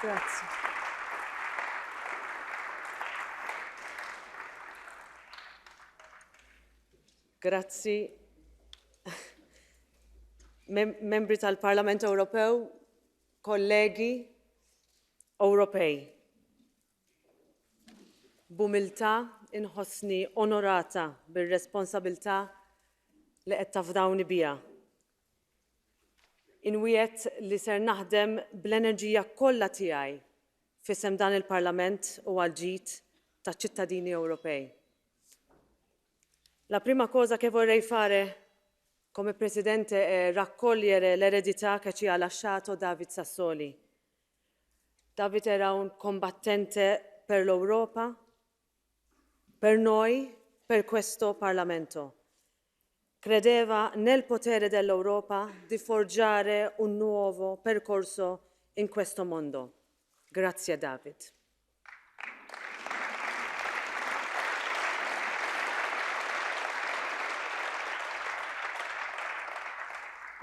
Grazie. Grazzi. Membri tal-Parlament Ewropew, kollegi Ewropej. B'umiltà inħossni onorata bir-responsabilità li qed tafdawni biha. Inwiegħed li ser naħdem bl-enerġija kollha tiegħi f'isem dan il-Parlament u għal-ġid taċ-ċittadini Ewropej. La prima cosa che vorrei fare come Presidente è raccogliere l'eredità che ci ha lasciato David Sassoli. David era un combattente per l'Europa, per noi, per questo Parlamento. Credeva nel potere dell'Europa di forgiare un nuovo percorso in questo mondo. Grazie David.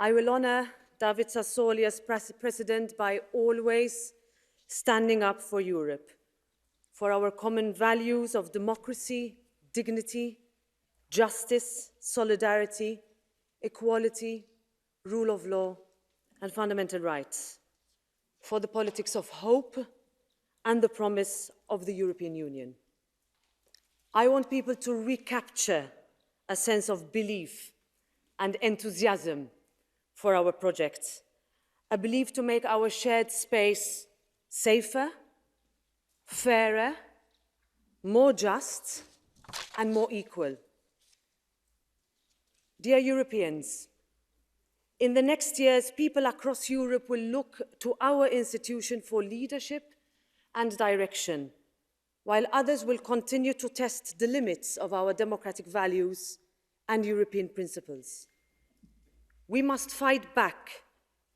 I will honor David Sassoli as President by always standing up for Europe, for our common values of democracy, dignity, justice, solidarity, equality, rule of law, and fundamental rights, for the politics of hope and the promise of the European Union. I want people to recapture a sense of belief and enthusiasm for our project, a belief to make our shared space safer, fairer, more just, and more equal. Dear Europeans, in the next years, people across Europe will look to our institution for leadership and direction, while others will continue to test the limits of our democratic values and European principles. We must fight back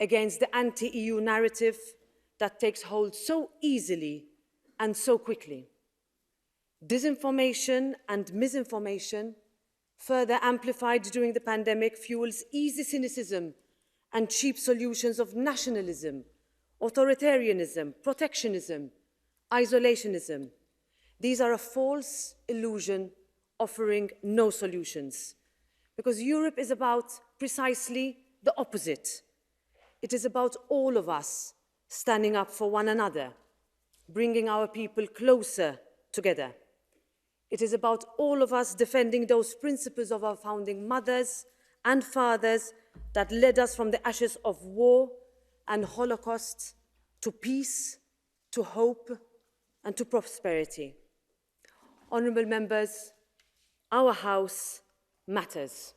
against the anti-EU narrative that takes hold so easily and so quickly. Disinformation and misinformation, further amplified during the pandemic, fuels easy cynicism and cheap solutions of nationalism, authoritarianism, protectionism, isolationism. These are a false illusion offering no solutions, because Europe is about precisely the opposite. It is about all of us standing up for one another, bringing our people closer together. It is about all of us defending those principles of our founding mothers and fathers that led us from the ashes of war and Holocaust to peace, to hope, and to prosperity. Honourable members, our House matters.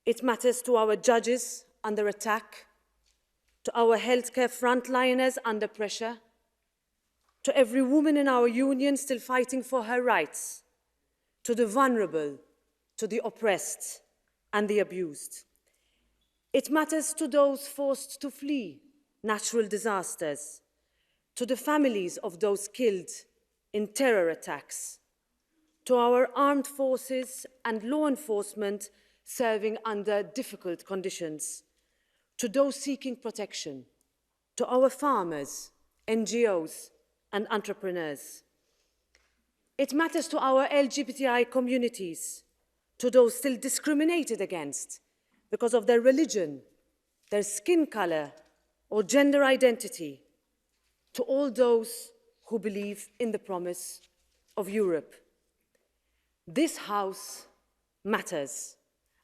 It matters to our judges under attack, to our healthcare frontliners under pressure, to every woman in our union still fighting for her rights, to the vulnerable, to the oppressed and the abused. It matters to those forced to flee natural disasters, to the families of those killed in terror attacks, to our armed forces and law enforcement serving under difficult conditions, to those seeking protection, to our farmers, NGOs, and entrepreneurs. It matters to our LGBTI communities, to those still discriminated against because of their religion, their skin color, or gender identity, to all those who believe in the promise of Europe. This House matters,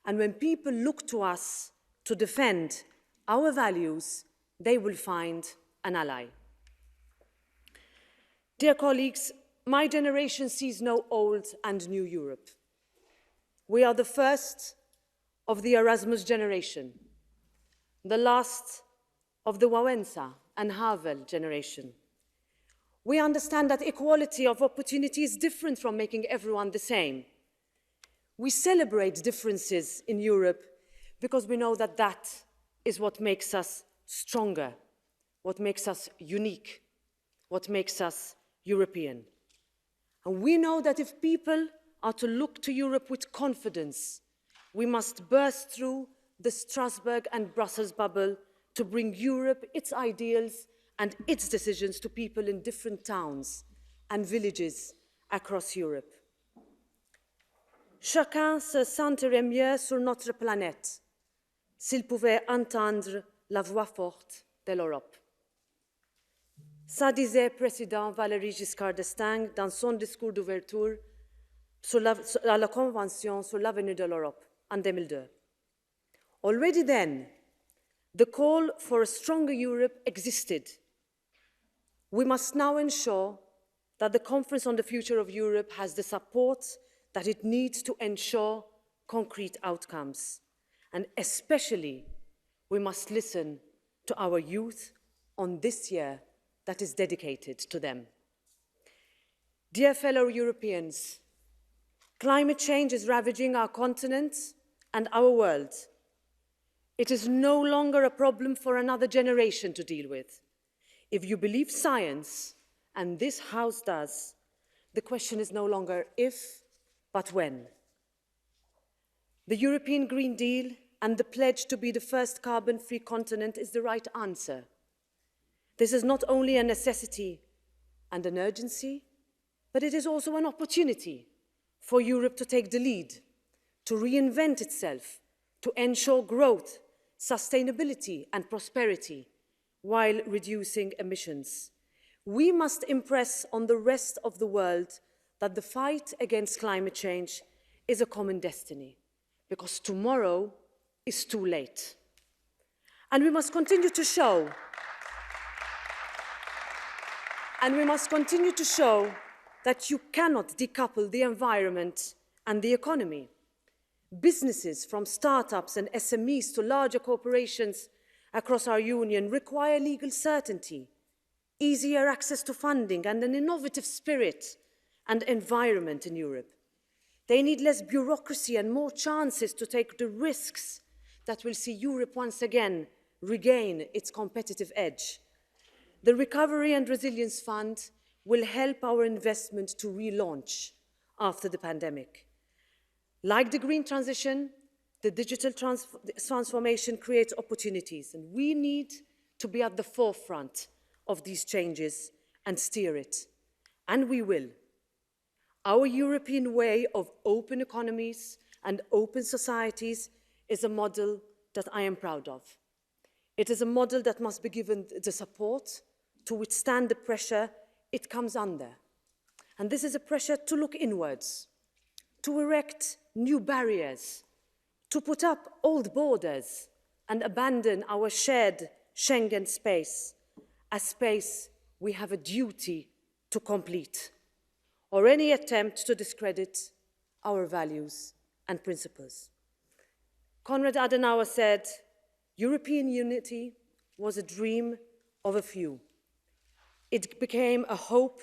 and when people look to us to defend our values, they will find an ally. Dear colleagues, my generation sees no old and new Europe. We are the first of the Erasmus generation, the last of the Wałęsa and Havel generation. We understand that equality of opportunity is different from making everyone the same. We celebrate differences in Europe because we know that that is what makes us stronger, what makes us unique, what makes us European. And we know that if people are to look to Europe with confidence, we must burst through the Strasbourg and Brussels bubble to bring Europe, its ideals, and its decisions to people in different towns and villages across Europe. Chacun se sentirait mieux sur notre planète s'il pouvait entendre la voix forte de l'Europe. Ça disait le président Valéry Giscard d'Estaing dans son discours d'ouverture à la Convention sur l'avenir de l'Europe en 2002. Already then, the call for a stronger Europe existed. We must now ensure that the Conference on the Future of Europe has the support that it needs to ensure concrete outcomes. And especially, we must listen to our youth on this year that is dedicated to them. Dear fellow Europeans, climate change is ravaging our continent and our world. It is no longer a problem for another generation to deal with. If you believe science, and this House does, the question is no longer if, but when. The European Green Deal and the pledge to be the first carbon-free continent is the right answer. This is not only a necessity and an urgency, but it is also an opportunity for Europe to take the lead, to reinvent itself, to ensure growth, sustainability and prosperity while reducing emissions. We must impress on the rest of the world that the fight against climate change is a common destiny, because tomorrow is too late. And we must continue to show that you cannot decouple the environment and the economy. Businesses, from startups and SMEs to larger corporations across our union, require legal certainty, easier access to funding, and an innovative spirit and environment in Europe. They need less bureaucracy and more chances to take the risks that will see Europe once again regain its competitive edge. The Recovery and Resilience Fund will help our investment to relaunch after the pandemic. Like the green transition, the digital transformation creates opportunities, and we need to be at the forefront of these changes and steer it. And we will. Our European way of open economies and open societies is a model that I am proud of. It is a model that must be given the support to withstand the pressure it comes under. And this is a pressure to look inwards, to erect new barriers, to put up old borders and abandon our shared Schengen space, a space we have a duty to complete, or any attempt to discredit our values and principles. Konrad Adenauer said, "European unity was a dream of a few. It became a hope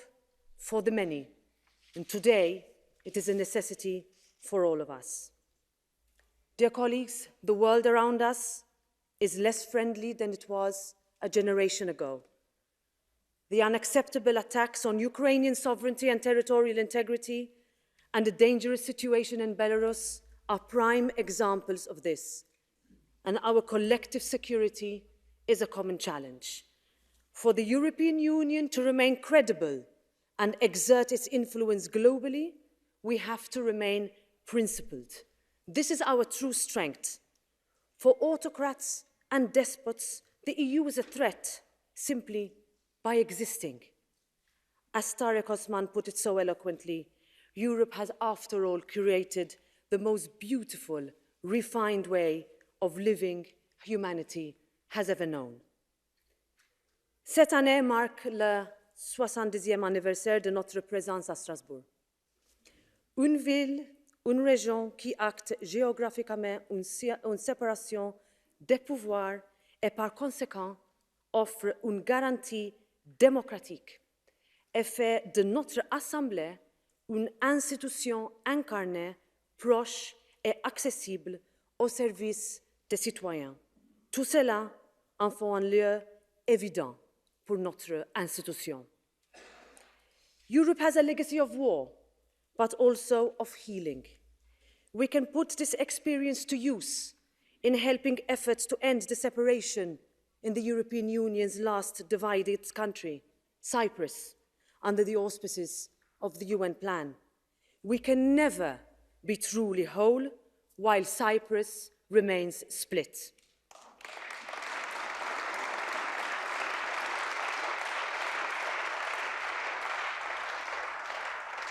for the many, and today it is a necessity for all of us." Dear colleagues, the world around us is less friendly than it was a generation ago. The unacceptable attacks on Ukrainian sovereignty and territorial integrity and the dangerous situation in Belarus are prime examples of this. And our collective security is a common challenge. For the European Union to remain credible and exert its influence globally, we have to remain principled. This is our true strength. For autocrats and despots, the EU is a threat simply by existing. As Tarek Osman put it so eloquently, Europe has, after all, curated the most beautiful, refined way of living humanity has ever known. Cette année marque le 70e anniversaire de notre présence à Strasbourg. Une ville, une région qui acte géographiquement une séparation des pouvoirs et par conséquent offre une garantie démocratique et fait de notre Assemblée une institution incarnée, proche et accessible au service des citoyens. Tout cela en fait un lieu évident pour notre institution. Europe has a legacy of war, but also of healing. We can put this experience to use in helping efforts to end the separation in the European Union's last divided country, Cyprus, under the auspices of the UN plan. We can never be truly whole while Cyprus remains split.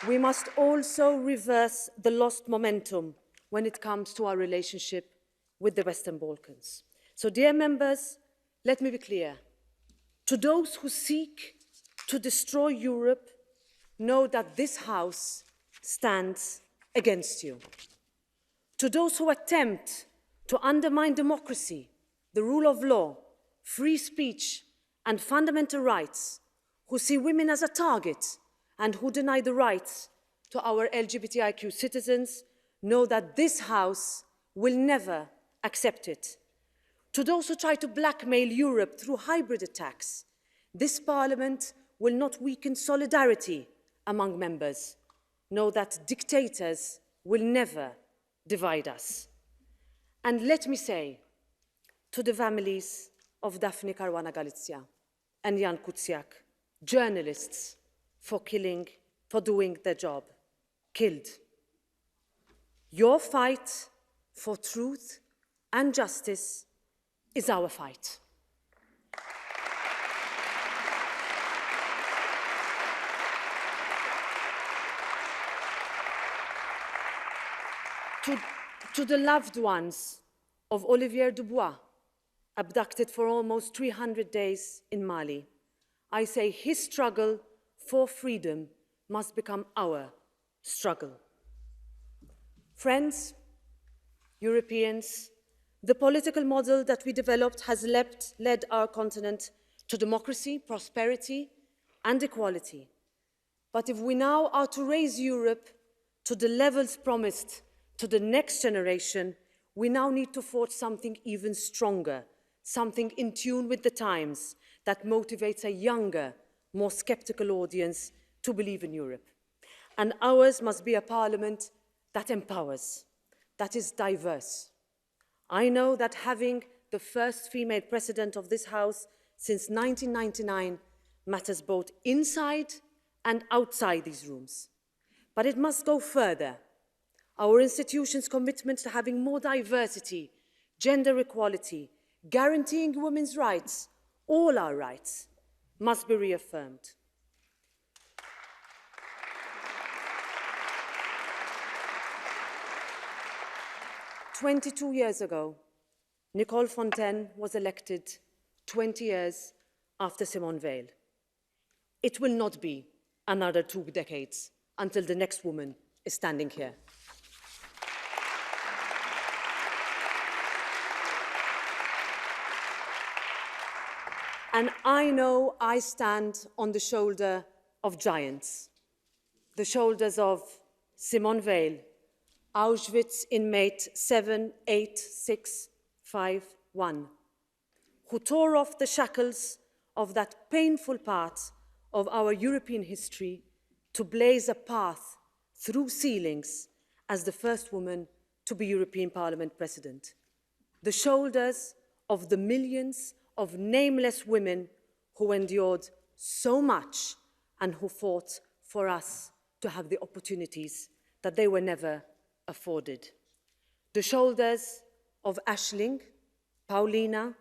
We must also reverse the lost momentum when it comes to our relationship with the Western Balkans. So, dear members, let me be clear. To those who seek to destroy Europe, know that this House stands against you. To those who attempt to undermine democracy, the rule of law, free speech, and fundamental rights, who see women as a target and who deny the rights to our LGBTIQ citizens, know that this House will never accept it. To those who try to blackmail Europe through hybrid attacks, this Parliament will not weaken solidarity among members. Know that dictators will never divide us. And let me say to the families of Daphne Caruana Galizia and Jan Kuciak, journalists, for doing their job, killed. Your fight for truth and justice is our fight. To the loved ones of Olivier Dubois, abducted for almost 300 days in Mali, I say his struggle for freedom must become our struggle. Friends, Europeans, the political model that we developed has led our continent to democracy, prosperity, and equality. But if we now are to raise Europe to the levels promised to the next generation, we now need to forge something even stronger, something in tune with the times that motivates a younger, more skeptical audience to believe in Europe. And ours must be a parliament that empowers, that is diverse. I know that having the first female president of this House since 1999 matters both inside and outside these rooms. But it must go further. Our institutions' commitment to having more diversity, gender equality, guaranteeing women's rights, all our rights, must be reaffirmed. "22 years ago, Nicole Fontaine was elected 20 years after Simone Veil. It will not be another 2 decades until the next woman is standing here. And I know I stand on the shoulder of giants, the shoulders of Simone Veil, Auschwitz inmate 78651, who tore off the shackles of that painful part of our European history to blaze a path through ceilings as the first woman to be European Parliament President. The shoulders of the millions of nameless women who endured so much and who fought for us to have the opportunities that they were never afforded. The shoulders of Aisling, Paulina,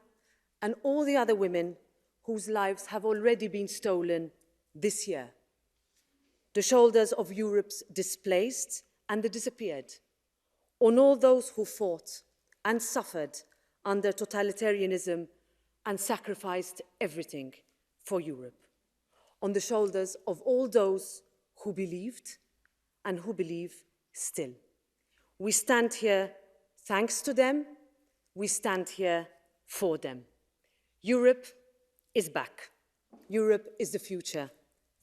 and all the other women whose lives have already been stolen this year. The shoulders of Europe's displaced and the disappeared, on all those who fought and suffered under totalitarianism and sacrificed everything for Europe, on the shoulders of all those who believed and who believe still. We stand here thanks to them. We stand here for them. Europe is back. Europe is the future.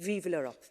Vive l'Europe.